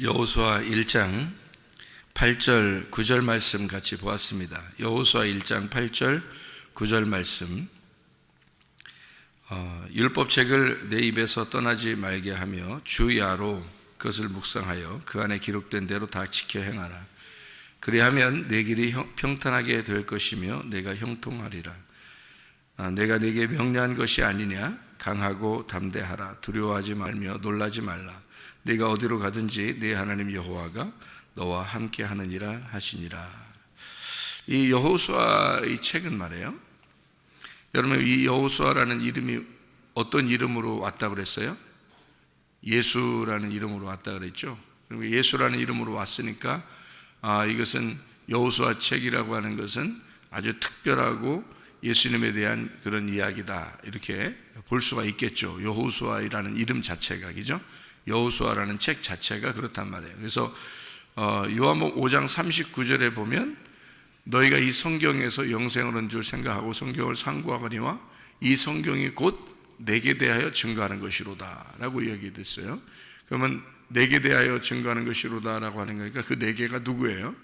여호수아 1장 8절 9절 말씀 같이 보았습니다. 여호수아 1장 8절 9절 말씀. 율법책을 내 입에서 떠나지 말게 하며 주야로 그것을 묵상하여 그 안에 기록된 대로 다 지켜 행하라. 그리하면 내 길이 평탄하게 될 것이며 내가 형통하리라. 내가 네게 명령한 것이 아니냐? 강하고 담대하라. 두려워하지 말며 놀라지 말라. 네가 어디로 가든지 네 하나님 여호와가 너와 함께 하느니라 하시니라. 이 여호수아 이 책은 말이에요, 여러분, 이 여호수아라는 이름이 어떤 이름으로 왔다 그랬어요? 예수라는 이름으로 왔다 그랬죠. 그리고 예수라는 이름으로 왔으니까 이것은 여호수아 책이라고 하는 것은 아주 특별하고 예수님에 대한 그런 이야기다, 이렇게 볼 수가 있겠죠. 여호수아라는 이름 자체가, 그죠? 여호수아라는 책 자체가 그렇단 말이에요. 그래서 요한복음 5장 39절에 보면 너희가 이 성경에서 영생을 얻은 줄 생각하고 성경을 상고하거니와 이 성경이 곧 내게 대하여 증거하는 것이로다 라고 이야기됐어요. 그러면 내게 대하여 증거하는 것이로다 라고 하는 거니까 그 네 개가 누구예요?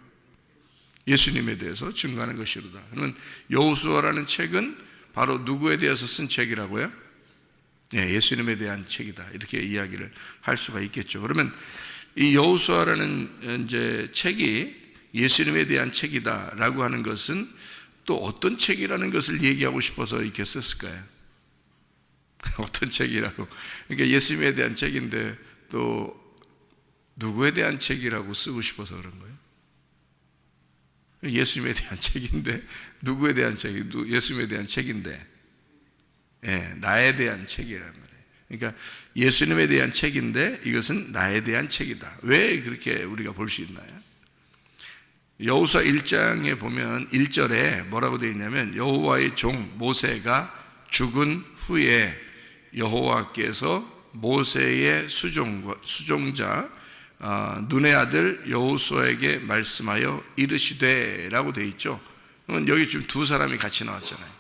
예수님에 대해서 증거하는 것이로다. 그러면 여호수아라는 책은 바로 누구에 대해서 쓴 책이라고요? 네, 예수님에 대한 책이다, 이렇게 이야기를 할 수가 있겠죠. 그러면 이 여호수아라는 이제 책이 예수님에 대한 책이다라고 하는 것은 또 어떤 책이라는 것을 얘기하고 싶어서 이렇게 썼을까요? 어떤 책이라고? 그러니까 예수님에 대한 책인데 또 누구에 대한 책이라고 쓰고 싶어서 그런 거예요? 예수님에 대한 책인데 누구에 대한 책이? 예수님에 대한 책인데, 나에 대한 책이란 말이에요. 그러니까 예수님에 대한 책인데 이것은 나에 대한 책이다. 왜 그렇게 우리가 볼 수 있나요? 여호수아 1장에 보면 1절에 뭐라고 되어 있냐면 여호와의 종 모세가 죽은 후에 여호와께서 모세의 수종자 눈의 아들 여호수아에게 말씀하여 이르시되 라고 되어 있죠. 그러면 여기 지금 두 사람이 같이 나왔잖아요,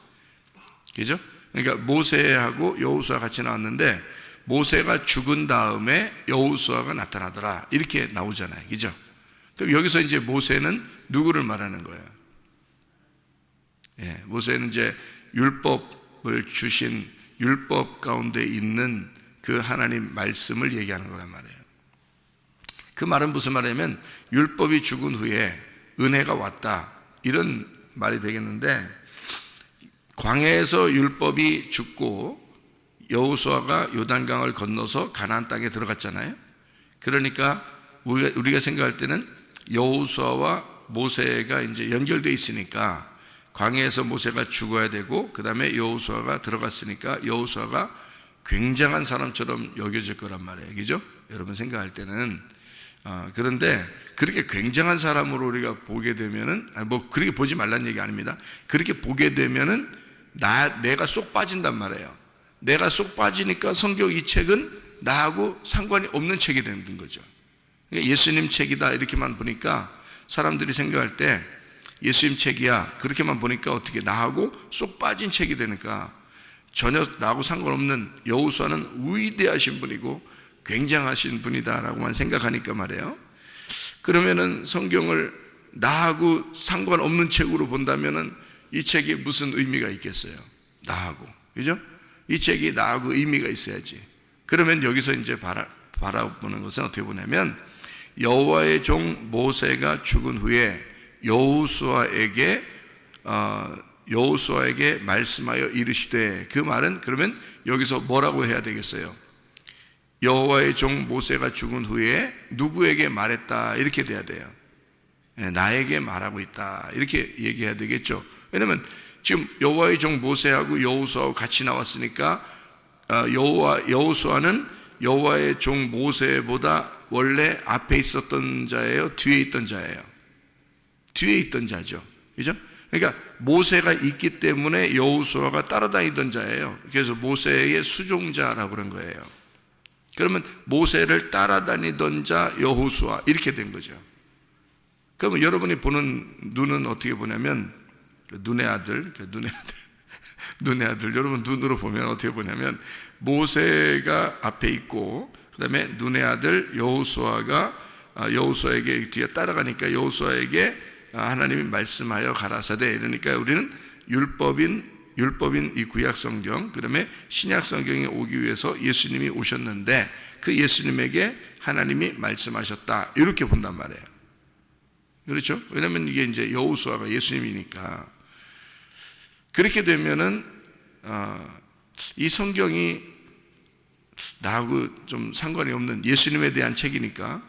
그죠? 그러니까 모세하고 여호수아 같이 나왔는데 모세가 죽은 다음에 여호수아가 나타나더라, 이렇게 나오잖아요, 그죠? 그럼 여기서 이제 모세는 누구를 말하는 거예요? 모세는 이제 율법을 주신 율법 가운데 있는 그 하나님 말씀을 얘기하는 거란 말이에요. 그 말은 무슨 말이냐면 율법이 죽은 후에 은혜가 왔다, 이런 말이 되겠는데, 광야에서 율법이 죽고 여호수아가 요단강을 건너서 가나안 땅에 들어갔잖아요. 그러니까 우리가 생각할 때는 여호수아와 모세가 이제 연결되어 있으니까 광야에서 모세가 죽어야 되고 그 다음에 여호수아가 들어갔으니까 여호수아가 굉장한 사람처럼 여겨질 거란 말이에요, 그죠? 여러분 생각할 때는. 그런데 그렇게 굉장한 사람으로 우리가 보게 되면은, 그렇게 보지 말라는 얘기 아닙니다. 그렇게 보게 되면은 내가 쏙 빠진단 말이에요. 내가 쏙 빠지니까 성경 이 책은 나하고 상관이 없는 책이 되는 거죠. 그러니까 예수님 책이다 이렇게만 보니까 사람들이 생각할 때 예수님 책이야 그렇게만 보니까 어떻게 나하고 쏙 빠진 책이 되니까 전혀 나하고 상관없는, 여호수아는 위대하신 분이고 굉장하신 분이다라고만 생각하니까 말이에요. 그러면은 성경을 나하고 상관없는 책으로 본다면은 이 책이 무슨 의미가 있겠어요? 나하고, 그죠? 이 책이 나하고 의미가 있어야지. 그러면 여기서 이제 바라보는 것은 어떻게 보냐면 여호와의 종 모세가 죽은 후에 여호수아에게 말씀하여 이르시되, 그 말은 그러면 여기서 뭐라고 해야 되겠어요? 여호와의 종 모세가 죽은 후에 누구에게 말했다, 이렇게 돼야 돼요. 나에게 말하고 있다, 이렇게 얘기해야 되겠죠. 왜냐면 지금 여호와의 종 모세하고 여호수아하고 같이 나왔으니까 여호수아는 여호와의 종 모세보다 원래 앞에 있었던 자예요, 뒤에 있던 자예요? 뒤에 있던 자죠, 그죠? 그러니까 모세가 있기 때문에 여호수아가 따라다니던 자예요. 그래서 모세의 수종자라고 그런 거예요. 그러면 모세를 따라다니던 자 여호수아, 이렇게 된 거죠. 그러면 여러분이 보는 눈은 어떻게 보냐면 눈의 아들, 여러분 눈으로 보면 어떻게 보냐면 모세가 앞에 있고 그 다음에 눈의 아들 여호수아가 여호수아에게 뒤에 따라가니까 여호수아에게 하나님이 말씀하여 가라사대, 이러니까 우리는 율법인 이 구약 성경, 그다음에 신약 성경에 오기 위해서 예수님이 오셨는데 그 예수님에게 하나님이 말씀하셨다, 이렇게 본단 말이에요. 그렇죠? 왜냐하면 이게 이제 여호수아가 예수님이니까. 그렇게 되면은 이 성경이 나하고 좀 상관이 없는 예수님에 대한 책이니까,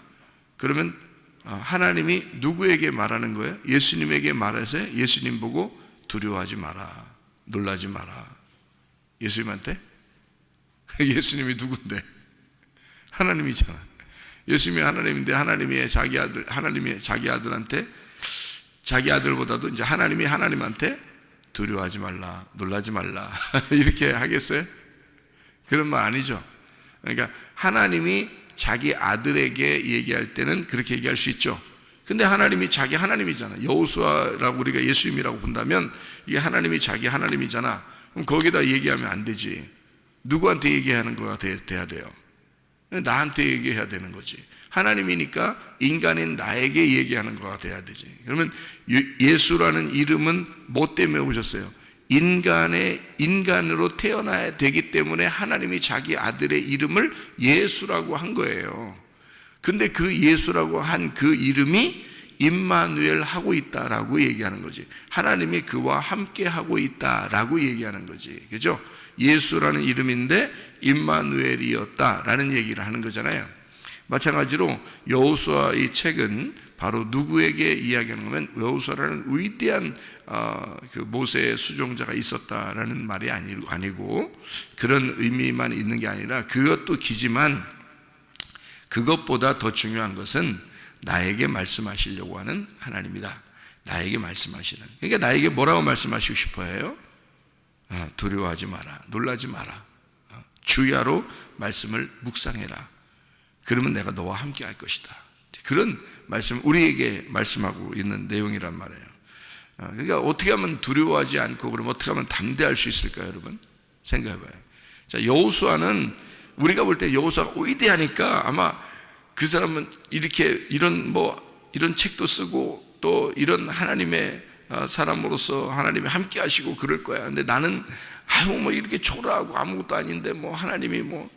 그러면 하나님이 누구에게 말하는 거예요? 예수님에게 말해서 예수님 보고 두려워하지 마라, 놀라지 마라. 예수님한테? 예수님이 누군데? 하나님이잖아. 예수님이 하나님인데 하나님이 자기 아들한테, 자기 아들보다도 이제 하나님이 하나님한테 두려워하지 말라, 놀라지 말라 이렇게 하겠어요? 그런 말 아니죠. 그러니까 하나님이 자기 아들에게 얘기할 때는 그렇게 얘기할 수 있죠. 근데 하나님이 자기 하나님이잖아. 여호수아라고 우리가 예수님이라고 본다면 이게 하나님이 자기 하나님이잖아. 그럼 거기다 얘기하면 안 되지. 누구한테 얘기하는 거가 돼야 돼요? 나한테 얘기해야 되는 거지. 하나님이니까 인간인 나에게 얘기하는 거가 돼야 되지. 그러면 예수라는 이름은 뭐 때문에 오셨어요? 인간으로 태어나야 되기 때문에 하나님이 자기 아들의 이름을 예수라고 한 거예요. 근데 그 예수라고 한 그 이름이 임마누엘 하고 있다라고 얘기하는 거지. 하나님이 그와 함께 하고 있다라고 얘기하는 거지. 그죠? 예수라는 이름인데 임마누엘이었다라는 얘기를 하는 거잖아요. 마찬가지로 여호수아 이 책은 바로 누구에게 이야기하는 거면 여호수아라는 위대한 그 모세의 수종자가 있었다라는 말이 아니고 그런 의미만 있는 게 아니라 그것도 기지만 그것보다 더 중요한 것은 나에게 말씀하시려고 하는 하나님이다. 나에게 말씀하시는. 그러니까 나에게 뭐라고 말씀하시고 싶어 해요? 두려워하지 마라, 놀라지 마라, 주야로 말씀을 묵상해라. 그러면 내가 너와 함께 할 것이다. 그런 말씀, 우리에게 말씀하고 있는 내용이란 말이에요. 그러니까 어떻게 하면 두려워하지 않고 그럼 어떻게 하면 담대할 수 있을까요, 여러분? 생각해봐요. 자, 여호수아는 우리가 볼 때 여호수아가 위대하니까 아마 그 사람은 이런 책도 쓰고 또 이런 하나님의 사람으로서 하나님이 함께 하시고 그럴 거야. 근데 나는 이렇게 초라하고 아무것도 아닌데 하나님이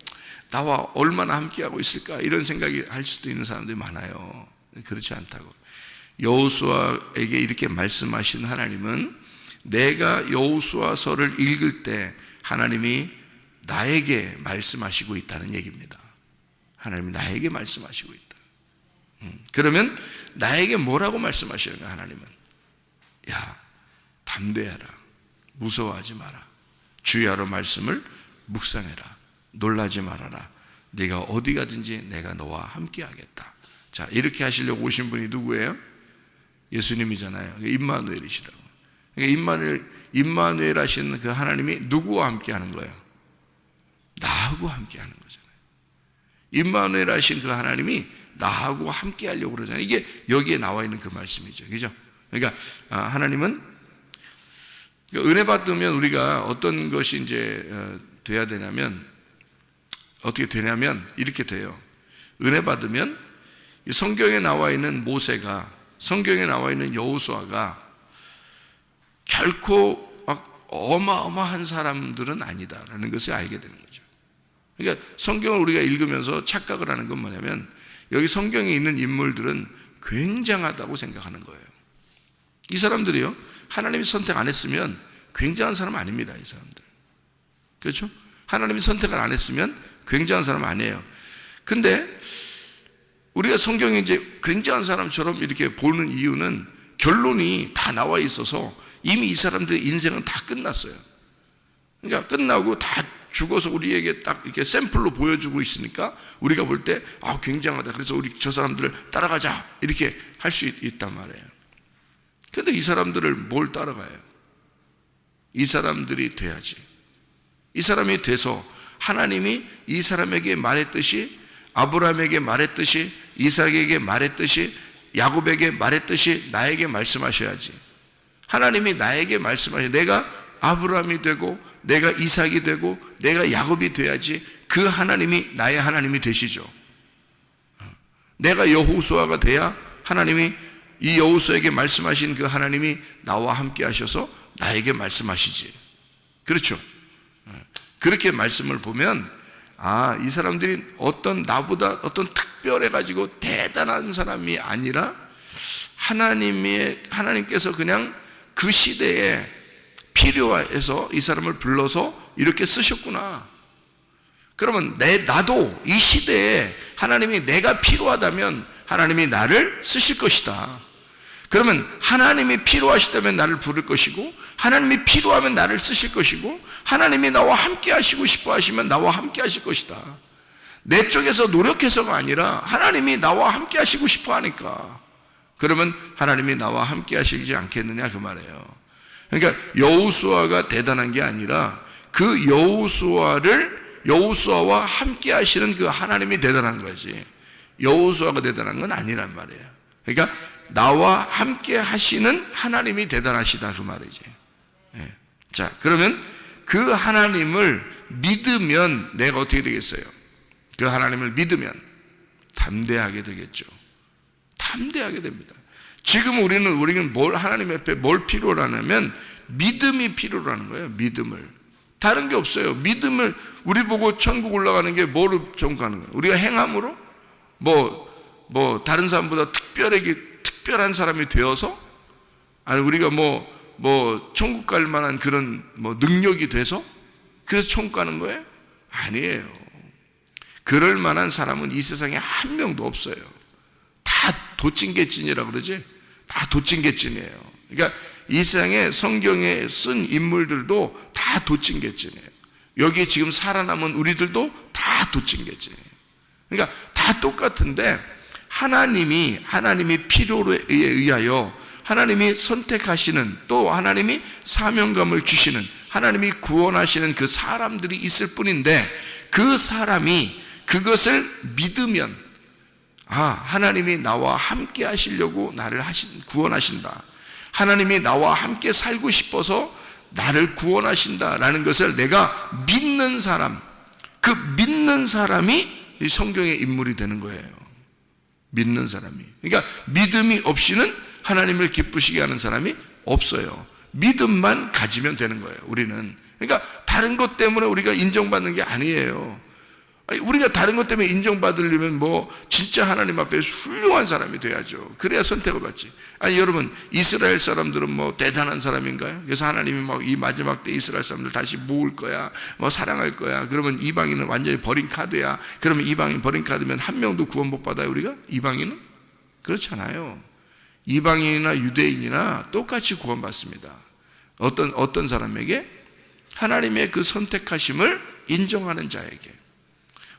나와 얼마나 함께 하고 있을까, 이런 생각이 할 수도 있는 사람들이 많아요. 그렇지 않다고. 여호수아에게 이렇게 말씀하신 하나님은 내가 여호수아서를 읽을 때 하나님이 나에게 말씀하시고 있다는 얘기입니다. 하나님이 나에게 말씀하시고 있다. 그러면 나에게 뭐라고 말씀하시는 거야? 하나님은 담대하라, 무서워하지 마라, 주야로 말씀을 묵상해라, 놀라지 말아라, 네가 어디 가든지 내가 너와 함께 하겠다. 자, 이렇게 하시려고 오신 분이 누구예요? 예수님이잖아요. 임마누엘이시라고. 그러니까 임마누엘 하시는 그 하나님이 누구와 함께 하는 거예요? 나하고 함께 하는 거잖아요. 임마누엘 하신 그 하나님이 나하고 함께 하려고 그러잖아요. 이게 여기에 나와 있는 그 말씀이죠. 그죠? 그러니까 하나님은 은혜 받으면 우리가 어떤 것이 이제 돼야 되냐면, 어떻게 되냐면 이렇게 돼요. 은혜 받으면 성경에 나와 있는 모세가, 성경에 나와 있는 여호수아가 결코 막 어마어마한 사람들은 아니다라는 것을 알게 되는 거죠. 그러니까 성경을 우리가 읽으면서 착각을 하는 건 뭐냐면 여기 성경에 있는 인물들은 굉장하다고 생각하는 거예요. 이 사람들이요, 하나님이 선택 안 했으면 굉장한 사람 아닙니다. 이 사람들. 그렇죠? 하나님이 선택을 안 했으면 굉장한 사람 아니에요. 근데 우리가 성경에 이제 굉장한 사람처럼 이렇게 보는 이유는 결론이 다 나와 있어서 이미 이 사람들의 인생은 다 끝났어요. 그러니까 끝나고 다 죽어서 우리에게 딱 이렇게 샘플로 보여주고 있으니까 우리가 볼 때 굉장하다, 그래서 우리 저 사람들을 따라가자, 이렇게 할 수 있단 말이에요. 근데 이 사람들을 뭘 따라가요? 이 사람들이 돼야지. 이 사람이 돼서 하나님이 이 사람에게 말했듯이, 아브라함에게 말했듯이, 이삭에게 말했듯이, 야곱에게 말했듯이 나에게 말씀하셔야지. 하나님이 나에게 말씀하셔야, 내가 아브라함이 되고 내가 이삭이 되고 내가 야곱이 돼야지 그 하나님이 나의 하나님이 되시죠. 내가 여호수아가 돼야 하나님이 이 여호수아에게 말씀하신 그 하나님이 나와 함께 하셔서 나에게 말씀하시지. 그렇죠? 그렇게 말씀을 보면 이 사람들이 나보다 특별해가지고 대단한 사람이 아니라 하나님께서 그냥 그 시대에 필요해서 이 사람을 불러서 이렇게 쓰셨구나. 그러면 나도 이 시대에 하나님이 내가 필요하다면 하나님이 나를 쓰실 것이다. 그러면 하나님이 필요하시다면 나를 부를 것이고, 하나님이 필요하면 나를 쓰실 것이고, 하나님이 나와 함께 하시고 싶어 하시면 나와 함께 하실 것이다. 내 쪽에서 노력해서가 아니라 하나님이 나와 함께 하시고 싶어 하니까, 그러면 하나님이 나와 함께 하시지 않겠느냐 그 말이에요. 그러니까 여호수아가 대단한 게 아니라 그 여호수아와 함께 하시는 그 하나님이 대단한 거지, 여호수아가 대단한 건 아니란 말이에요. 그러니까 나와 함께 하시는 하나님이 대단하시다 그 말이지. 자, 그러면 그 하나님을 믿으면 내가 어떻게 되겠어요? 그 하나님을 믿으면 담대하게 되겠죠. 담대하게 됩니다. 지금 우리는 하나님 앞에 뭘 필요로 하냐면 믿음이 필요로 하는 거예요. 믿음을. 다른 게 없어요. 믿음을, 우리 보고 천국 올라가는 게 뭐로 천국 가는 거예요? 우리가 행함으로? 다른 사람보다 특별한 사람이 되어서? 아니, 우리가 천국 갈 만한 그런 능력이 돼서? 그래서 천국 가는 거예요? 아니에요. 그럴 만한 사람은 이 세상에 한 명도 없어요. 다 도찐개찐이라고 그러지? 다 도찐개찐이에요. 그러니까 이 세상에 성경에 쓴 인물들도 다 도찐개찐이에요. 여기 지금 살아남은 우리들도 다 도찐개찐이에요. 그러니까 다 똑같은데 하나님이 필요에 의하여 하나님이 선택하시는, 또 하나님이 사명감을 주시는, 하나님이 구원하시는 그 사람들이 있을 뿐인데, 그 사람이 그것을 믿으면 하나님이 나와 함께 하시려고 나를 구원하신다, 하나님이 나와 함께 살고 싶어서 나를 구원하신다라는 것을 내가 믿는 사람, 그 믿는 사람이 이 성경의 인물이 되는 거예요. 믿는 사람이. 그러니까 믿음이 없이는 하나님을 기쁘시게 하는 사람이 없어요. 믿음만 가지면 되는 거예요, 우리는. 그러니까 다른 것 때문에 우리가 인정받는 게 아니에요. 우리가 다른 것 때문에 인정받으려면 진짜 하나님 앞에 훌륭한 사람이 돼야죠. 그래야 선택을 받지. 아니, 여러분, 이스라엘 사람들은 대단한 사람인가요? 그래서 하나님이 이 마지막 때 이스라엘 사람들 다시 모을 거야, 사랑할 거야. 그러면 이방인은 완전히 버린 카드야. 그러면 이방인 버린 카드면 한 명도 구원 못 받아요, 우리가? 이방인은? 그렇잖아요. 이방인이나 유대인이나 똑같이 구원받습니다. 어떤 사람에게? 하나님의 그 선택하심을 인정하는 자에게.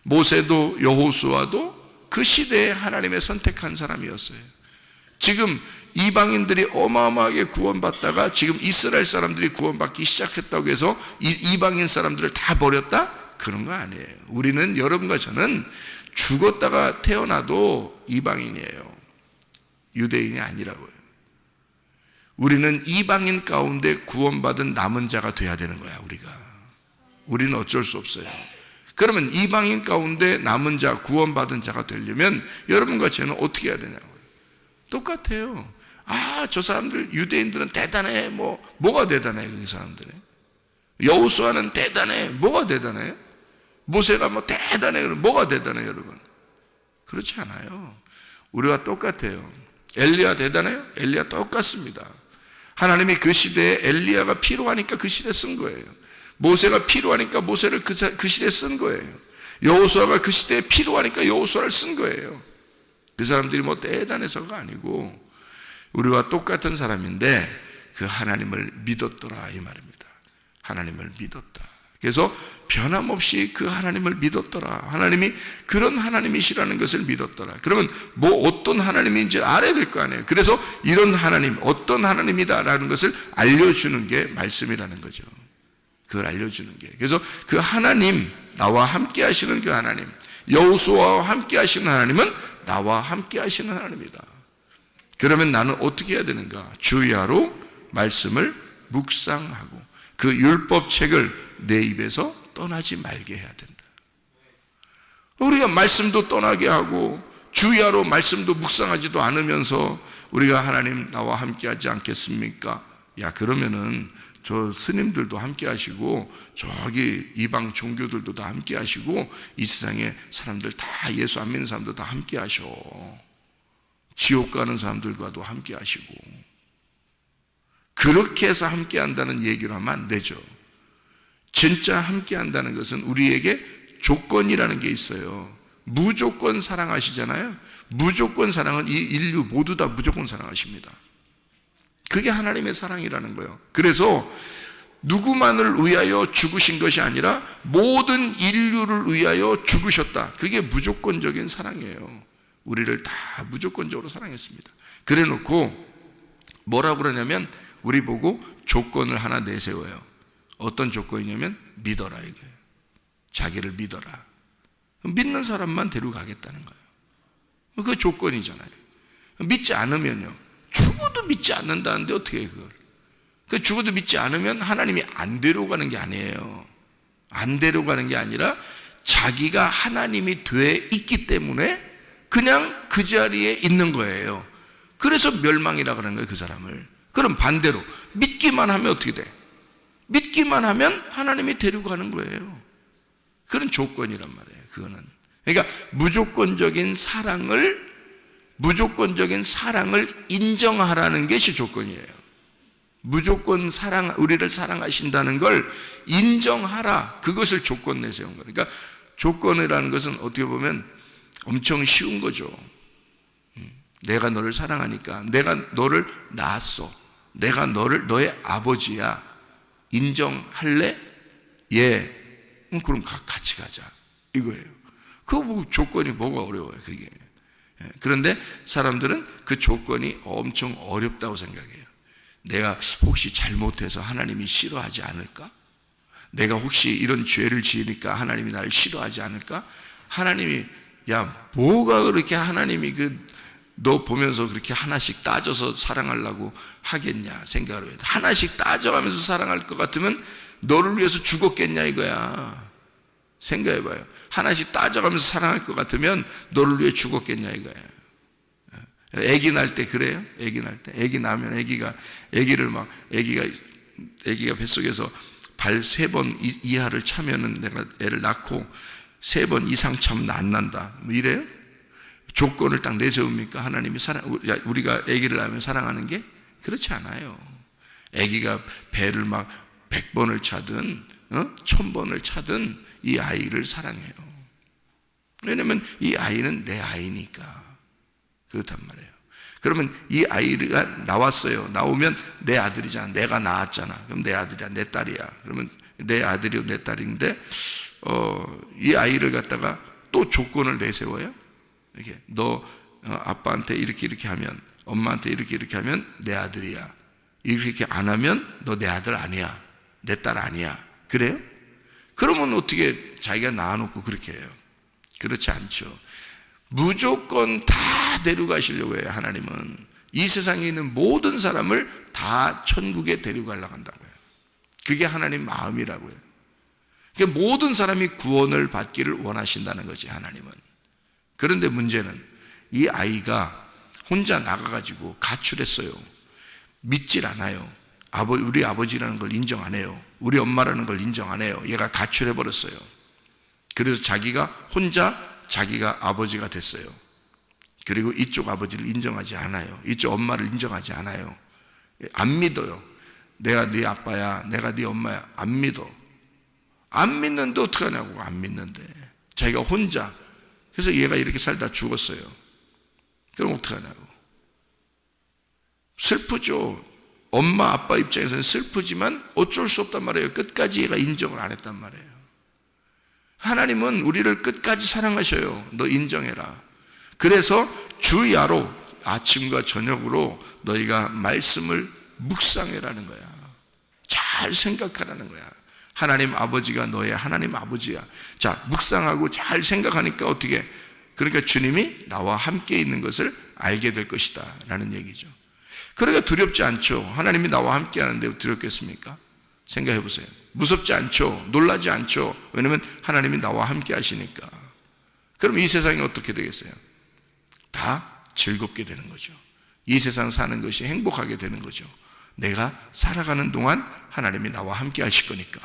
모세도 여호수아도 그 시대에 하나님의 선택한 사람이었어요. 지금 이방인들이 어마어마하게 구원받다가 지금 이스라엘 사람들이 구원받기 시작했다고 해서 이방인 사람들을 다 버렸다? 그런 거 아니에요. 우리는, 여러분과 저는 죽었다가 태어나도 이방인이에요. 유대인이 아니라고요. 우리는 이방인 가운데 구원받은 남은 자가 돼야 되는 거야, 우리는 어쩔 수 없어요. 그러면 이방인 가운데 남은 자, 구원받은 자가 되려면 여러분과 저는 어떻게 해야 되냐고요. 똑같아요. 저 사람들, 유대인들은 대단해. 뭐가 대단해, 그 사람들은? 여호수아는 대단해. 뭐가 대단해? 모세가 대단해. 뭐가 대단해, 여러분? 그렇지 않아요. 우리와 똑같아요. 엘리야 대단해요? 엘리야 똑같습니다. 하나님이 그 시대에 엘리야가 필요하니까 그 시대에 쓴 거예요. 모세가 필요하니까 모세를 그 시대에 쓴 거예요. 여호수아가 그 시대에 필요하니까 여호수아를 쓴 거예요. 그 사람들이 대단해서가 아니고 우리와 똑같은 사람인데 그 하나님을 믿었더라 이 말입니다. 하나님을 믿었다. 그래서 변함없이 그 하나님을 믿었더라. 하나님이 그런 하나님이시라는 것을 믿었더라. 그러면 어떤 하나님인지 알아야 될 거 아니에요. 그래서 이런 하나님, 어떤 하나님이다라는 것을 알려주는 게 말씀이라는 거죠. 그걸 알려주는 게. 그래서 그 하나님, 나와 함께 하시는 그 하나님, 여호수아와 함께 하시는 하나님은 나와 함께 하시는 하나님이다. 그러면 나는 어떻게 해야 되는가? 주야로 말씀을 묵상하고 그 율법책을 내 입에서 떠나지 말게 해야 된다. 우리가 말씀도 떠나게 하고 주야로 말씀도 묵상하지도 않으면서 우리가 하나님 나와 함께 하지 않겠습니까? 야, 그러면은 저 스님들도 함께 하시고 저기 이방 종교들도 다 함께 하시고 이 세상에 사람들 다 예수 안 믿는 사람들 다 함께 하셔. 지옥 가는 사람들과도 함께 하시고. 그렇게 해서 함께 한다는 얘기를 하면 안 되죠. 진짜 함께 한다는 것은 우리에게 조건이라는 게 있어요. 무조건 사랑하시잖아요. 무조건 사랑은 이 인류 모두 다 무조건 사랑하십니다. 그게 하나님의 사랑이라는 거예요. 그래서 누구만을 위하여 죽으신 것이 아니라 모든 인류를 위하여 죽으셨다. 그게 무조건적인 사랑이에요. 우리를 다 무조건적으로 사랑했습니다. 그래 놓고 뭐라고 그러냐면 우리 보고 조건을 하나 내세워요. 어떤 조건이냐면 믿어라 이거예요. 자기를 믿어라. 믿는 사람만 데려가겠다는 거예요. 그 조건이잖아요. 믿지 않으면요. 죽어도 믿지 않는다는데 어떻게 해 그걸. 그 죽어도 믿지 않으면 하나님이 안 데려가는 게 아니에요. 안 데려가는 게 아니라 자기가 하나님이 돼 있기 때문에 그냥 그 자리에 있는 거예요. 그래서 멸망이라 그러는 거예요, 그 사람을. 그럼 반대로 믿기만 하면 어떻게 돼? 믿기만 하면 하나님이 데려가는 거예요. 그런 조건이란 말이에요. 그거는. 그러니까 무조건적인 사랑을 인정하라는 것이 조건이에요. 무조건 우리를 사랑하신다는 걸 인정하라. 그것을 조건 내세운 거예요. 그러니까 조건이라는 것은 어떻게 보면 엄청 쉬운 거죠. 내가 너를 사랑하니까, 내가 너를 낳았어. 내가 너의 아버지야. 인정할래? 예. 그럼 같이 가자. 이거예요. 그 조건이 뭐가 어려워요, 그게. 그런데 사람들은 그 조건이 엄청 어렵다고 생각해요. 내가 혹시 잘못해서 하나님이 싫어하지 않을까? 내가 혹시 이런 죄를 지으니까 하나님이 나를 싫어하지 않을까? 하나님이, 야, 뭐가 그렇게 하나님이 너 보면서 그렇게 하나씩 따져서 사랑하려고 하겠냐 생각을 해요. 하나씩 따져가면서 사랑할 것 같으면 너를 위해서 죽었겠냐 이거야. 생각해봐요. 하나씩 따져가면서 사랑할 것 같으면 너를 위해 죽었겠냐 이거예요. 아기 낳을 때 그래요? 아기 낳을 때, 아기 낳으면 아기가 뱃속에서 발 3번 이하를 차면은 내가 애를 낳고 3번 이상 차면 안 난다. 뭐 이래요? 조건을 딱 내세웁니까? 하나님이 우리가 아기를 낳으면 사랑하는 게 그렇지 않아요. 아기가 배를 막 100번을 차든 1000번을 차든 이 아이를 사랑해요. 왜냐면 이 아이는 내 아이니까. 그렇단 말이에요. 그러면 이 아이가 나왔어요. 나오면 내 아들이잖아. 내가 낳았잖아. 그럼 내 아들이야, 내 딸이야. 그러면 내 아들이고 내 딸인데 이 아이를 갖다가 또 조건을 내세워요. 이렇게 너 아빠한테 이렇게 하면, 엄마한테 이렇게 하면 내 아들이야. 이렇게 안 하면 너 내 아들 아니야. 내 딸 아니야. 그래요? 그러면 어떻게 자기가 낳아놓고 그렇게 해요? 그렇지 않죠. 무조건 다 데려가시려고 해요. 하나님은 이 세상에 있는 모든 사람을 다 천국에 데려가려고 한다고요. 그게 하나님 마음이라고요. 그러니까 모든 사람이 구원을 받기를 원하신다는 거지, 하나님은. 그런데 문제는 이 아이가 혼자 나가가지고 가출했어요. 믿질 않아요. 우리 아버지라는 걸 인정 안 해요. 우리 엄마라는 걸 인정 안 해요. 얘가 가출해버렸어요. 그래서 자기가 혼자 자기가 아버지가 됐어요. 그리고 이쪽 아버지를 인정하지 않아요. 이쪽 엄마를 인정하지 않아요. 안 믿어요. 내가 네 아빠야, 내가 네 엄마야. 안 믿어. 안 믿는데 어떡하냐고. 안 믿는데 자기가 혼자. 그래서 얘가 이렇게 살다 죽었어요. 그럼 어떡하냐고. 슬프죠. 엄마 아빠 입장에서는 슬프지만 어쩔 수 없단 말이에요. 끝까지 얘가 인정을 안 했단 말이에요. 하나님은 우리를 끝까지 사랑하셔요. 너 인정해라. 그래서 주야로 아침과 저녁으로 너희가 말씀을 묵상해라는 거야. 잘 생각하라는 거야. 하나님 아버지가 너의 하나님 아버지야. 자, 묵상하고 잘 생각하니까 어떻게? 그러니까 주님이 나와 함께 있는 것을 알게 될 것이다 라는 얘기죠. 그러니까 두렵지 않죠. 하나님이 나와 함께 하는데 두렵겠습니까? 생각해 보세요. 무섭지 않죠. 놀라지 않죠. 왜냐하면 하나님이 나와 함께 하시니까. 그럼 이 세상이 어떻게 되겠어요? 다 즐겁게 되는 거죠. 이 세상 사는 것이 행복하게 되는 거죠. 내가 살아가는 동안 하나님이 나와 함께 하실 거니까.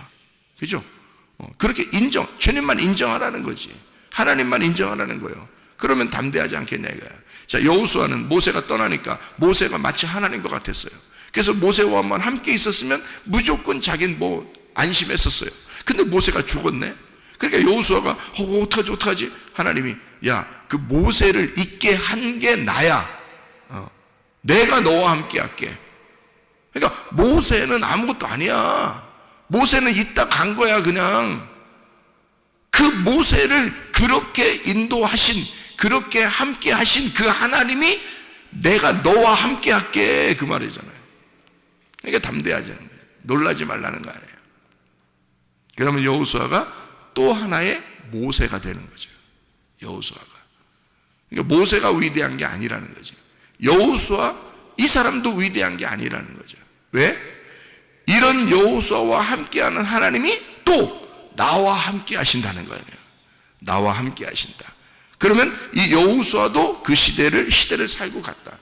그죠? 그렇게 주님만 인정하라는 거지. 하나님만 인정하라는 거예요. 그러면 담대하지 않겠냐 이거야. 자, 여호수아는 모세가 떠나니까 모세가 마치 하나님 것 같았어요. 그래서 모세와만 함께 있었으면 무조건 자기는 안심했었어요. 근데 모세가 죽었네. 그러니까 여호수아가 어떡하지? 하나님이 그 모세를 있게 한 게 나야. 내가 너와 함께 할게. 그러니까 모세는 아무것도 아니야. 모세는 있다 간 거야 그냥. 그 모세를 그렇게 인도하신, 그렇게 함께 하신 그 하나님이 내가 너와 함께 할게 그 말이잖아요. 그러니까 담대하지 않는 거예요. 놀라지 말라는 거 아니에요. 그러면 여호수아가 또 하나의 모세가 되는 거죠. 여호수아가. 그러니까 모세가 위대한 게 아니라는 거죠. 여호수아 이 사람도 위대한 게 아니라는 거죠. 왜? 이런 여호수아와 함께하는 하나님이 또 나와 함께 하신다는 거예요. 나와 함께 하신다. 그러면 이 여호수아도 그 시대를 살고 갔다.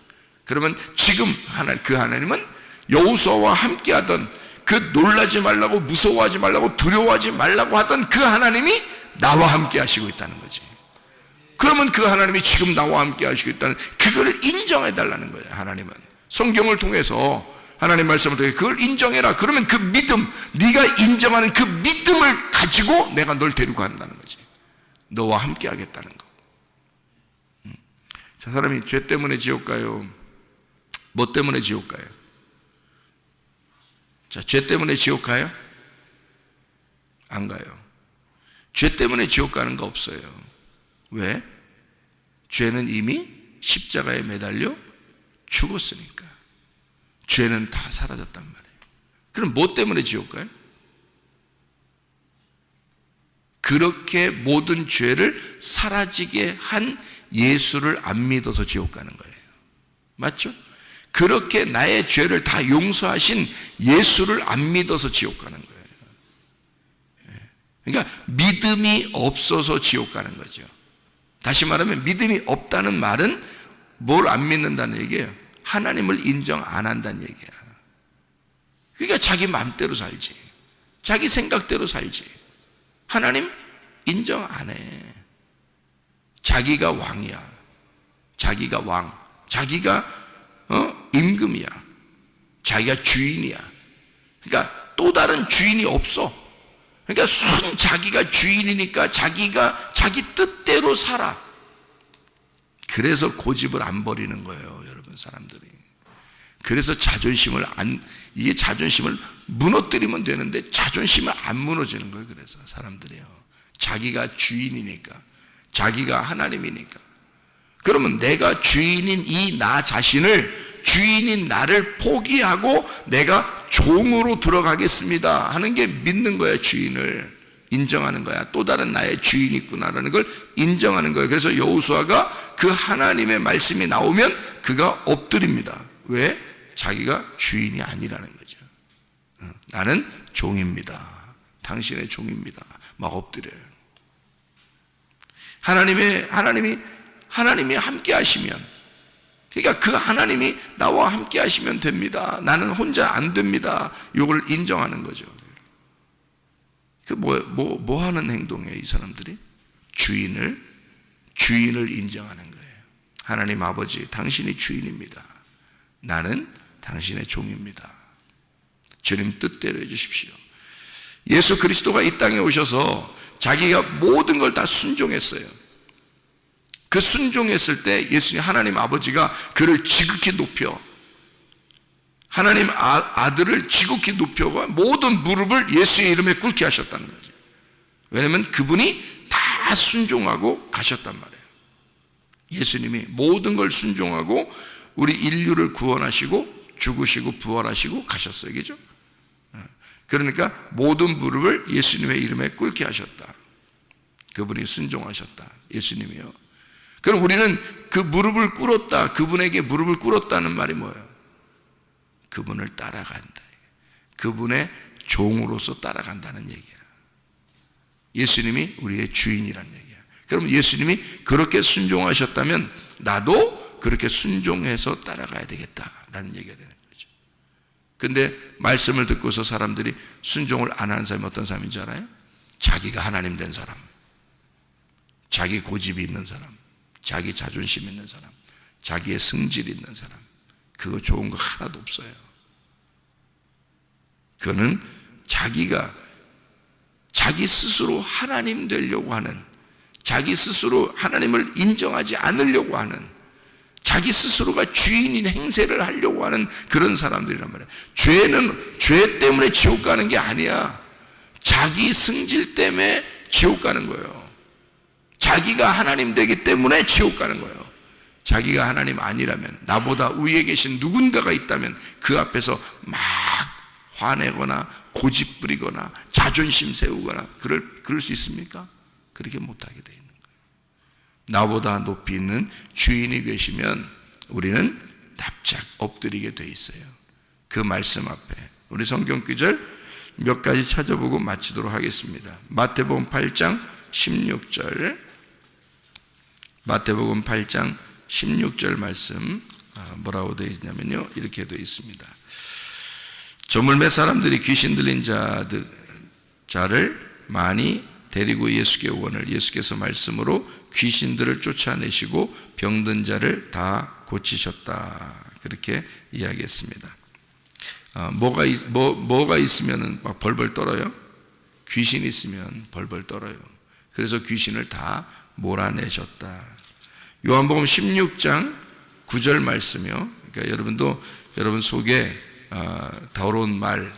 그러면 지금 그 하나님은 여호수아와 함께하던 그 놀라지 말라고, 무서워하지 말라고, 두려워하지 말라고 하던 그 하나님이 나와 함께 하시고 있다는 거지. 그러면 그 하나님이 지금 나와 함께 하시고 있다는 그거를 인정해 달라는 거예요. 하나님은 성경을 통해서 하나님 말씀을 통해 그걸 인정해라. 그러면 그 믿음, 네가 인정하는 그 믿음을 가지고 내가 널 데리고 간다는 거지. 너와 함께 하겠다는 거. 저 사람이 죄 때문에 지옥 가요? 뭐 때문에 지옥 가요? 자, 죄 때문에 지옥 가요? 안 가요. 죄 때문에 지옥 가는 거 없어요. 왜? 죄는 이미 십자가에 매달려 죽었으니까. 죄는 다 사라졌단 말이에요. 그럼 뭐 때문에 지옥 가요? 그렇게 모든 죄를 사라지게 한 예수를 안 믿어서 지옥 가는 거예요. 맞죠? 그렇게 나의 죄를 다 용서하신 예수를 안 믿어서 지옥 가는 거예요. 그러니까 믿음이 없어서 지옥 가는 거죠. 다시 말하면 믿음이 없다는 말은 뭘 안 믿는다는 얘기예요? 하나님을 인정 안 한다는 얘기야. 그러니까 자기 마음대로 살지. 자기 생각대로 살지. 하나님 인정 안 해. 자기가 왕이야. 자기가 왕. 자기가 임금이야. 자기가 주인이야. 그러니까 또 다른 주인이 없어. 그러니까 순 자기가 주인이니까 자기가 자기 뜻대로 살아. 그래서 고집을 안 버리는 거예요, 여러분 사람들이. 그래서 이게 자존심을 무너뜨리면 되는데 자존심을 안 무너지는 거예요. 그래서 사람들이요. 자기가 주인이니까, 자기가 하나님이니까. 그러면 내가 주인인 이 나 자신을, 주인인 나를 포기하고 내가 종으로 들어가겠습니다 하는 게 믿는 거야. 주인을 인정하는 거야. 또 다른 나의 주인이 있구나라는 걸 인정하는 거예요. 그래서 여호수아가 그 하나님의 말씀이 나오면 그가 엎드립니다. 왜? 자기가 주인이 아니라는 거죠. 나는 종입니다. 당신의 종입니다. 막 엎드려요. 하나님이 함께 하시면, 그러니까 그 하나님이 나와 함께 하시면 됩니다. 나는 혼자 안 됩니다. 이걸 인정하는 거죠. 뭐 하는 행동이에요, 이 사람들이? 주인을 인정하는 거예요. 하나님 아버지, 당신이 주인입니다. 나는 당신의 종입니다. 주님 뜻대로 해주십시오. 예수 그리스도가 이 땅에 오셔서 자기가 모든 걸 다 순종했어요. 그 순종했을 때 예수님 하나님 아버지가 그를 지극히 높여, 하나님 아들을 지극히 높여가 모든 무릎을 예수의 이름에 꿇게 하셨다는 거죠. 왜냐하면 그분이 다 순종하고 가셨단 말이에요. 예수님이 모든 걸 순종하고 우리 인류를 구원하시고 죽으시고 부활하시고 가셨어요. 그죠? 그러니까 모든 무릎을 예수님의 이름에 꿇게 하셨다. 그분이 순종하셨다. 예수님이요. 그럼 우리는 그 무릎을 꿇었다, 그분에게 무릎을 꿇었다는 말이 뭐예요? 그분을 따라간다. 그분의 종으로서 따라간다는 얘기야. 예수님이 우리의 주인이라는 얘기야. 그럼 예수님이 그렇게 순종하셨다면 나도 그렇게 순종해서 따라가야 되겠다라는 얘기가 되는 거죠. 근데 말씀을 듣고서 사람들이 순종을 안 하는 사람이 어떤 사람인지 알아요? 자기가 하나님 된 사람, 자기 고집이 있는 사람, 자기 자존심 있는 사람, 자기의 승질이 있는 사람. 그거 좋은 거 하나도 없어요. 그거는 자기 스스로 하나님 되려고 하는, 자기 스스로 하나님을 인정하지 않으려고 하는, 자기 스스로가 주인인 행세를 하려고 하는 그런 사람들이란 말이에요. 죄는 죄 때문에 지옥 가는 게 아니야. 자기 승질 때문에 지옥 가는 거예요. 자기가 하나님 되기 때문에 지옥 가는 거예요. 자기가 하나님 아니라면, 나보다 위에 계신 누군가가 있다면 그 앞에서 막 화내거나 고집 부리거나 자존심 세우거나 그럴 수 있습니까? 그렇게 못하게 돼 있는 거예요. 나보다 높이 있는 주인이 계시면 우리는 납작 엎드리게 돼 있어요. 그 말씀 앞에. 우리 성경 구절 몇 가지 찾아보고 마치도록 하겠습니다. 마태복음 8장 16절, 마태복음 8장 16절 말씀 뭐라고 되어 있냐면요, 이렇게 되어 있습니다. 저물매 사람들이 귀신 들린 자를 많이 데리고 예수께 오거늘 예수께서 말씀으로 귀신들을 쫓아내시고 병든 자를 다 고치셨다. 그렇게 이야기했습니다. 뭐가 있으면 막 벌벌 떨어요? 귀신이 있으면 벌벌 떨어요. 그래서 귀신을 다 몰아내셨다. 요한복음 16장 9절 말씀이요. 그러니까 여러분 속에 더러운 말,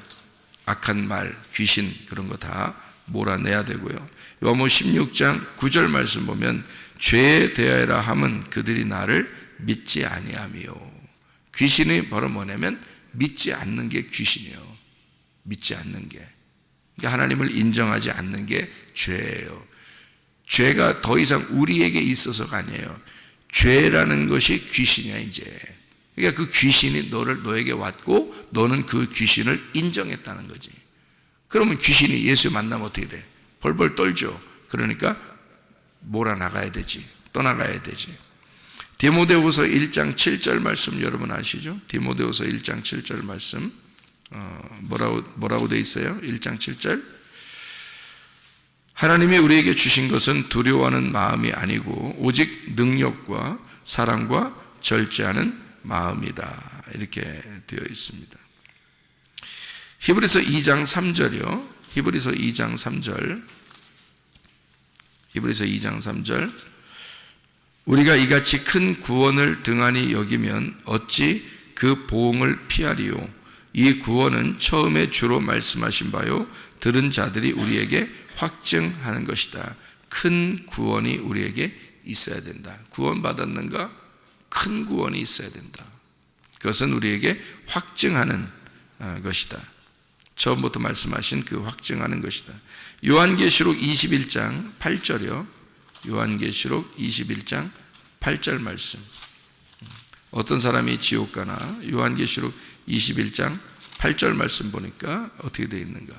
악한 말, 귀신 그런 거 다 몰아내야 되고요. 요한복음 16장 9절 말씀 보면 죄에 대하여라 함은 그들이 나를 믿지 아니하며. 귀신이 바로 뭐냐면 믿지 않는 게 귀신이에요. 믿지 않는 게. 그러니까 하나님을 인정하지 않는 게 죄예요. 죄가 더 이상 우리에게 있어서가 아니에요. 죄라는 것이 귀신이야 이제. 그러니까 그 귀신이 너에게 왔고 너는 그 귀신을 인정했다는 거지. 그러면 귀신이 예수 만나면 어떻게 돼? 벌벌 떨죠. 그러니까 몰아나가야 되지. 떠나가야 되지. 디모데후서 1장 7절 말씀 여러분 아시죠? 디모데후서 1장 7절 말씀 뭐라고 돼 있어요? 1장 7절. 하나님이 우리에게 주신 것은 두려워하는 마음이 아니고 오직 능력과 사랑과 절제하는 마음이다. 이렇게 되어 있습니다. 히브리서 2장 3절이요. 히브리서 2장 3절. 히브리서 2장 3절. 우리가 이같이 큰 구원을 등한히 여기면 어찌 그 보응을 피하리요. 이 구원은 처음에 주로 말씀하신 바요 들은 자들이 우리에게 확증하는 것이다. 큰 구원이 우리에게 있어야 된다. 구원 받았는가? 큰 구원이 있어야 된다. 그것은 우리에게 확증하는 것이다. 처음부터 말씀하신 그 확증하는 것이다. 요한계시록 21장 8절이요. 요한계시록 21장 8절 말씀. 어떤 사람이 지옥 가나? 요한계시록 21장 8절 말씀 보니까 어떻게 되어 있는가?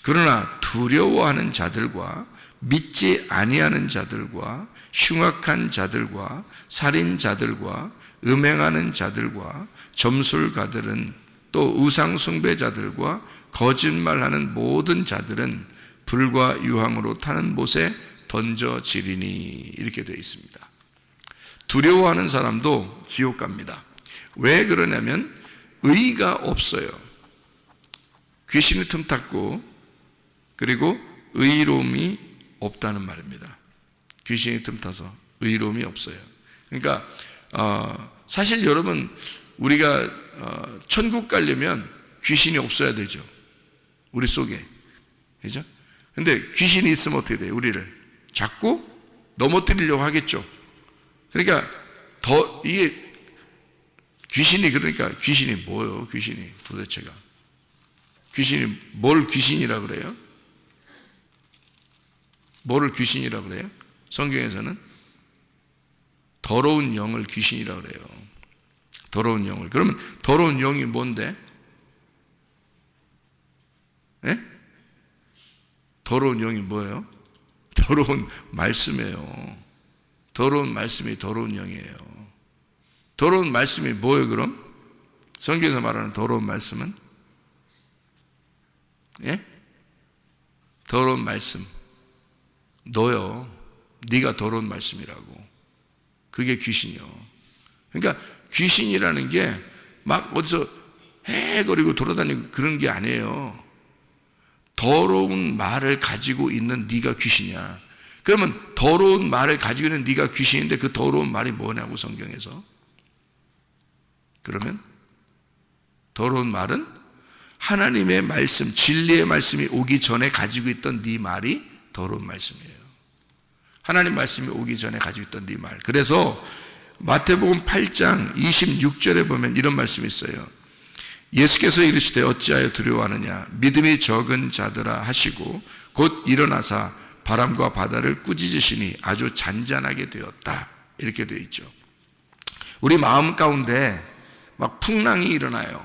그러나 두려워하는 자들과 믿지 아니하는 자들과 흉악한 자들과 살인자들과 음행하는 자들과 점술가들은 또 우상숭배자들과 거짓말하는 모든 자들은 불과 유황으로 타는 못에 던져지리니. 이렇게 되어 있습니다. 두려워하는 사람도 지옥 갑니다. 왜 그러냐면 의가 없어요. 귀신이 틈탔고 그리고 의로움이 없다는 말입니다. 귀신이 틈타서 의로움이 없어요. 그러니까 사실 여러분 우리가 천국 가려면 귀신이 없어야 되죠. 우리 속에. 그죠? 근데 귀신이 있으면 어떻게 돼요? 우리를 자꾸 넘어뜨리려고 하겠죠. 그러니까 이게 귀신이 뭐예요? 귀신이 도대체가. 귀신이 뭘 귀신이라 그래요? 뭐를 귀신이라 그래요? 성경에서는 더러운 영을 귀신이라 그래요. 더러운 영을. 그러면 더러운 영이 뭔데? 예? 더러운 영이 뭐예요? 더러운 말씀이에요. 더러운 말씀이 더러운 영이에요. 더러운 말씀이 뭐예요 그럼? 성경에서 말하는 더러운 말씀은? 예? 더러운 말씀. 너요. 네가 더러운 말씀이라고. 그게 귀신이요. 그러니까 귀신이라는 게 막 어디서 헤거리고 돌아다니고 그런 게 아니에요. 더러운 말을 가지고 있는 네가 귀신이야. 그러면 더러운 말을 가지고 있는 네가 귀신인데 그 더러운 말이 뭐냐고 성경에서. 그러면 더러운 말은 하나님의 말씀, 진리의 말씀이 오기 전에 가지고 있던 네 말이 더러운 말씀이에요. 하나님 말씀이 오기 전에 가지고 있던 네 말. 그래서 마태복음 8장 26절에 보면 이런 말씀이 있어요. 예수께서 이르시되 어찌하여 두려워하느냐 믿음이 적은 자들아 하시고 곧 일어나사 바람과 바다를 꾸짖으시니 아주 잔잔하게 되었다. 이렇게 되어 있죠. 우리 마음 가운데 막 풍랑이 일어나요.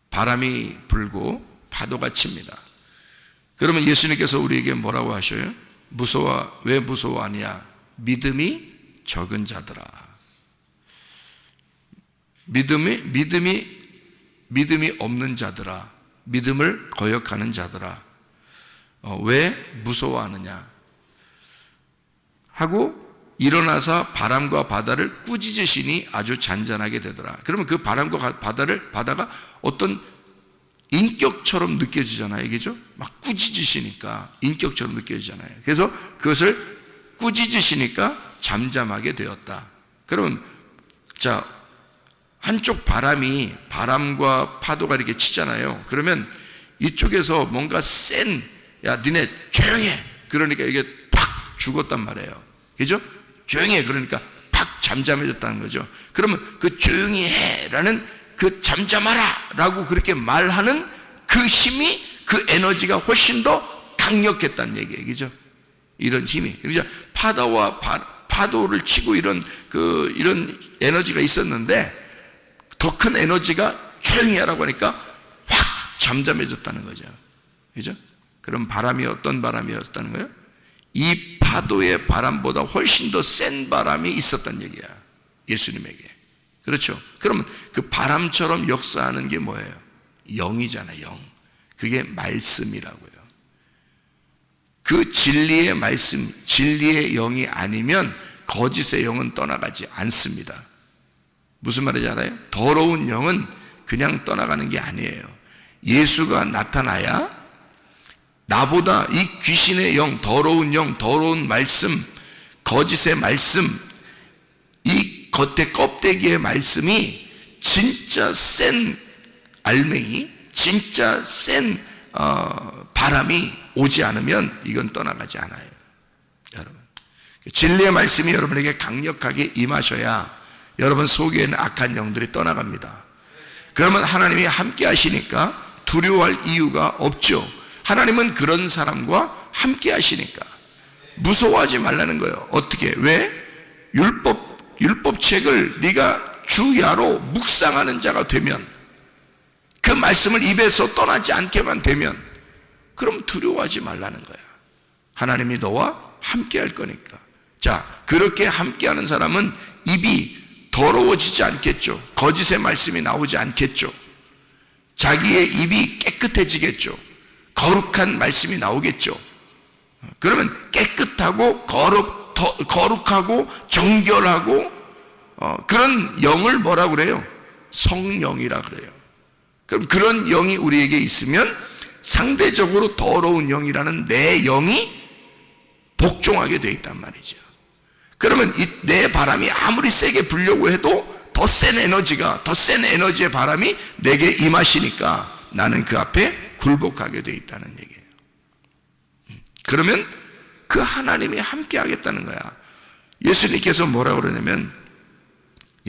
바람이 불고 파도가 칩니다. 그러면 예수님께서 우리에게 뭐라고 하셔요? 왜 무서워하냐? 믿음이 적은 자들아. 믿음이 없는 자들아. 믿음을 거역하는 자들아. 왜 무서워하느냐? 하고 일어나서 바람과 바다를 꾸짖으시니 아주 잔잔하게 되더라. 그러면 그 바람과 바다가 어떤 인격처럼 느껴지잖아요. 그죠? 막 꾸짖으시니까 인격처럼 느껴지잖아요. 그래서 그것을 꾸짖으시니까 잠잠하게 되었다. 그러면 자, 한쪽 바람과 파도가 이렇게 치잖아요. 그러면 이쪽에서 뭔가 야, 니네 조용히 해. 그러니까 이게 팍 죽었단 말이에요. 그죠? 조용히 해. 그러니까 팍 잠잠해졌다는 거죠. 그러면 그 조용히 해 라는 그 잠잠하라 라고 그렇게 말하는 그 힘이, 그 에너지가 훨씬 더 강력했다는 얘기예요. 그죠? 이런 힘이. 그죠? 파도를 치고 이런 에너지가 있었는데 더 큰 에너지가 조용히 하라고 하니까 확 잠잠해졌다는 거죠. 그죠? 그럼 바람이 어떤 바람이었다는 거예요? 이 파도의 바람보다 훨씬 더 센 바람이 있었다는 얘기야. 예수님에게. 그렇죠? 그러면 그 바람처럼 역사하는 게 뭐예요? 영이잖아요. 영. 그게 말씀이라고요. 그 진리의 말씀, 진리의 영이 아니면 거짓의 영은 떠나가지 않습니다. 무슨 말인지 알아요? 더러운 영은 그냥 떠나가는 게 아니에요. 예수가 나타나야 나보다 이 귀신의 영, 더러운 영, 더러운 말씀, 거짓의 말씀, 이 겉에 껍데기의 말씀이 진짜 센 알맹이, 진짜 센 바람이 오지 않으면 이건 떠나가지 않아요. 여러분, 진리의 말씀이 여러분에게 강력하게 임하셔야 여러분 속에 있는 악한 영들이 떠나갑니다. 그러면 하나님이 함께 하시니까 두려워할 이유가 없죠. 하나님은 그런 사람과 함께 하시니까 무서워하지 말라는 거예요. 어떻게? 왜? 율법책을 네가 주야로 묵상하는 자가 되면, 그 말씀을 입에서 떠나지 않게만 되면, 그럼 두려워하지 말라는 거야. 하나님이 너와 함께 할 거니까. 자, 그렇게 함께하는 사람은 입이 더러워지지 않겠죠. 거짓의 말씀이 나오지 않겠죠. 자기의 입이 깨끗해지겠죠. 거룩한 말씀이 나오겠죠. 그러면 깨끗하고 거룩하고 정결하고 그런 영을 뭐라고 그래요? 성령이라 그래요. 그럼 그런 영이 우리에게 있으면 상대적으로 더러운 영이라는 내 영이 복종하게 돼 있단 말이죠. 그러면 내 바람이 아무리 세게 불려고 해도 더 센 에너지의 바람이 내게 임하시니까 나는 그 앞에 굴복하게 돼 있다는 얘기예요. 그러면 그 하나님이 함께 하겠다는 거야. 예수님께서 뭐라고 그러냐면,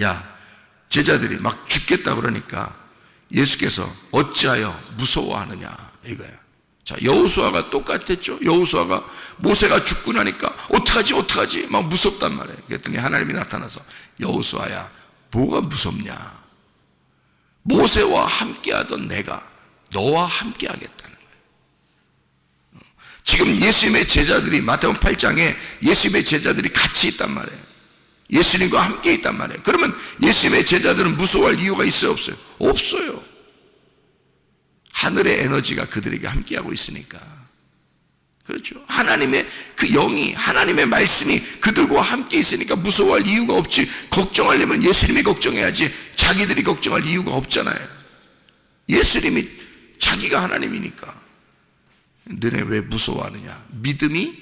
야, 제자들이 막 죽겠다 그러니까 예수께서 어찌하여 무서워하느냐 이거야. 자, 여호수아가 똑같았죠. 여호수아가 모세가 죽고 나니까 어떡하지 막 무섭단 말이에요. 그랬더니 하나님이 나타나서, 여호수아야, 뭐가 무섭냐? 모세와 함께하던 내가 너와 함께하겠다는 거예요. 지금 예수님의 제자들이 마태복음 8장에 예수님의 제자들이 같이 있단 말이에요. 예수님과 함께 있단 말이에요. 그러면 예수님의 제자들은 무서워할 이유가 있어요, 없어요? 없어요. 하늘의 에너지가 그들에게 함께하고 있으니까. 그렇죠. 하나님의 그 영이, 하나님의 말씀이 그들과 함께 있으니까 무서워할 이유가 없지. 걱정하려면 예수님이 걱정해야지 자기들이 걱정할 이유가 없잖아요. 예수님이 자기가 하나님이니까. 너네 왜 무서워하느냐? 믿음이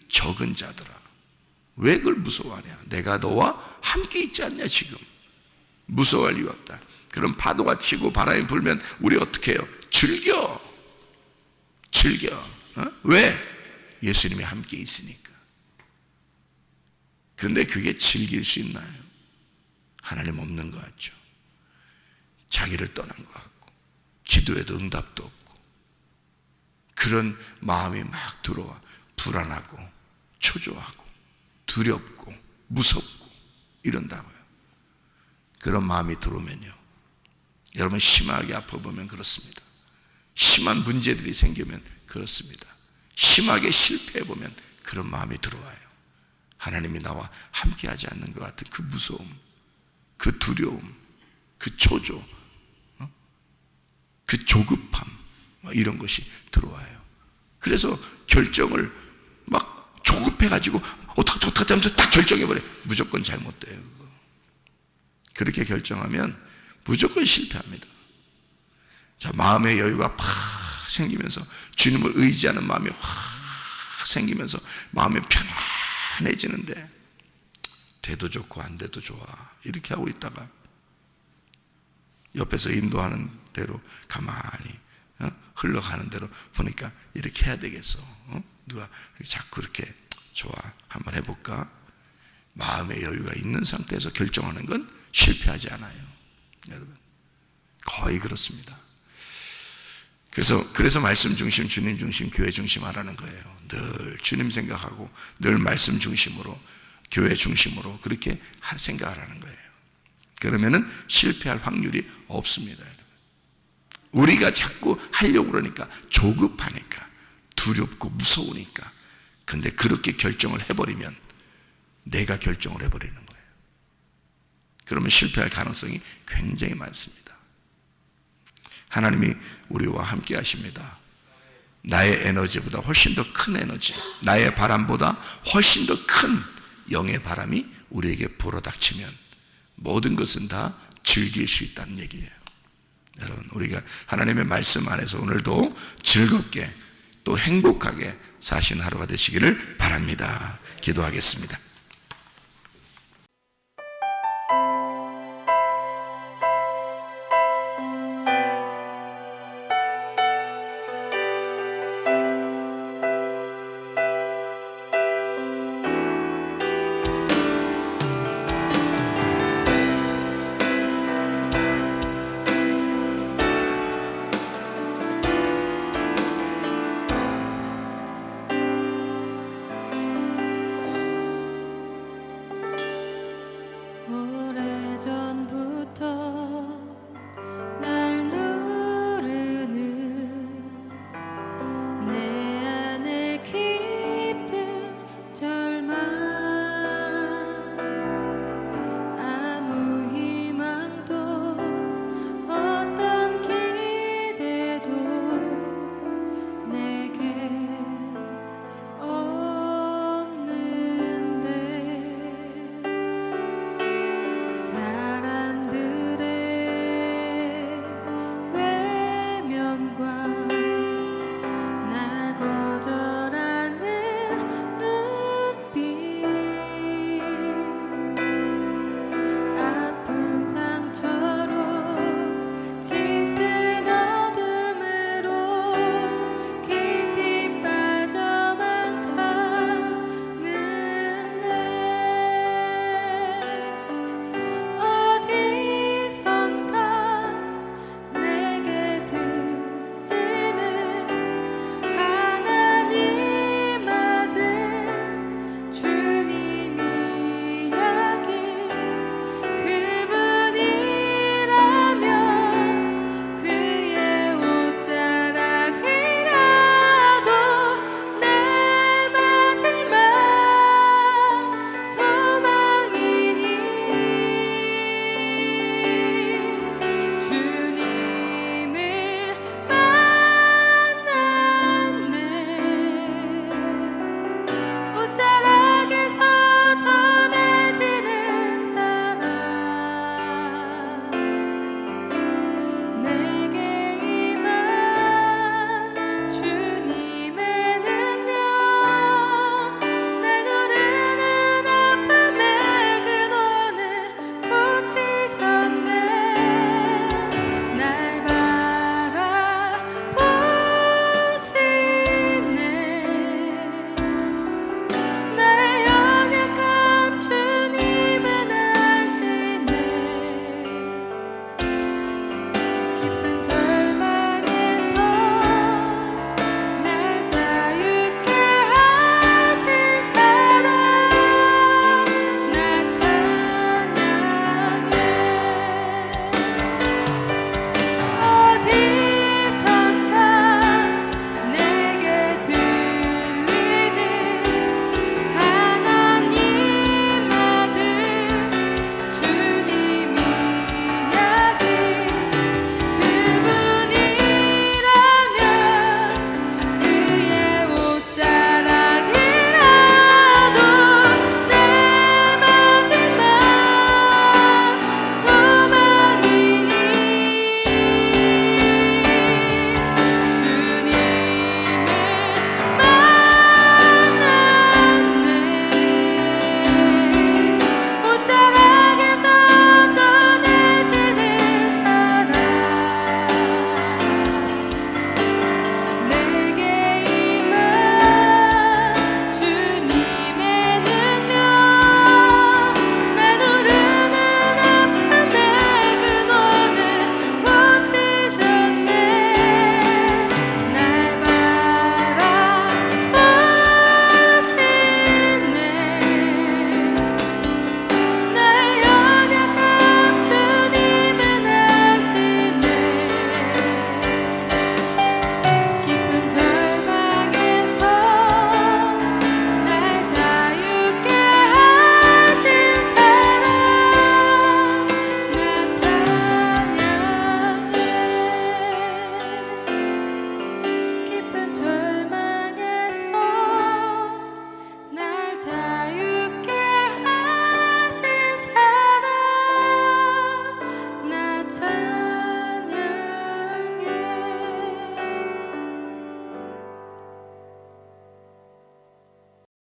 적은 자들아. 왜 그걸 무서워하냐? 내가 너와 함께 있지 않냐 지금. 무서워할 이유 없다. 그럼 파도가 치고 바람이 불면 우리 어떻게 해요? 즐겨. 왜? 예수님이 함께 있으니까. 그런데 그게 즐길 수 있나요? 하나님 없는 것 같죠. 자기를 떠난 것 같고 기도에도 응답도 없고 그런 마음이 막 들어와 불안하고 초조하고 두렵고 무섭고 이런다고요. 그런 마음이 들어오면요, 여러분 심하게 아파보면 그렇습니다. 심한 문제들이 생기면 그렇습니다. 심하게 실패해보면 그런 마음이 들어와요. 하나님이 나와 함께하지 않는 것 같은 그 무서움, 그 두려움, 그 초조, 그 조급함, 이런 것이 들어와요. 그래서 결정을 막 조급해가지고 어떡하지 하면서 딱 결정해버려요. 무조건 잘못돼요. 그거. 그렇게 결정하면 무조건 실패합니다. 자, 마음의 여유가 팍 생기면서 주님을 의지하는 마음이 확 생기면서 마음이 편안해지는데 돼도 좋고 안 돼도 좋아 이렇게 하고 있다가 옆에서 인도하는 대로 가만히 흘러가는 대로 보니까 이렇게 해야 되겠어. 누가 자꾸 이렇게 좋아 한번 해볼까? 마음의 여유가 있는 상태에서 결정하는 건 실패하지 않아요. 여러분 거의 그렇습니다. 그래서 말씀 중심, 주님 중심, 교회 중심 하라는 거예요. 늘 주님 생각하고 늘 말씀 중심으로 교회 중심으로 그렇게 생각하라는 거예요. 그러면은 실패할 확률이 없습니다. 우리가 자꾸 하려고 그러니까 조급하니까 두렵고 무서우니까. 근데 그렇게 결정을 해버리면 내가 결정을 해버리는 거예요. 그러면 실패할 가능성이 굉장히 많습니다. 하나님이 우리와 함께 하십니다. 나의 에너지보다 훨씬 더 큰 에너지, 나의 바람보다 훨씬 더 큰 영의 바람이 우리에게 불어닥치면 모든 것은 다 즐길 수 있다는 얘기예요. 여러분 우리가 하나님의 말씀 안에서 오늘도 즐겁게 또 행복하게 사시는 하루가 되시기를 바랍니다. 기도하겠습니다.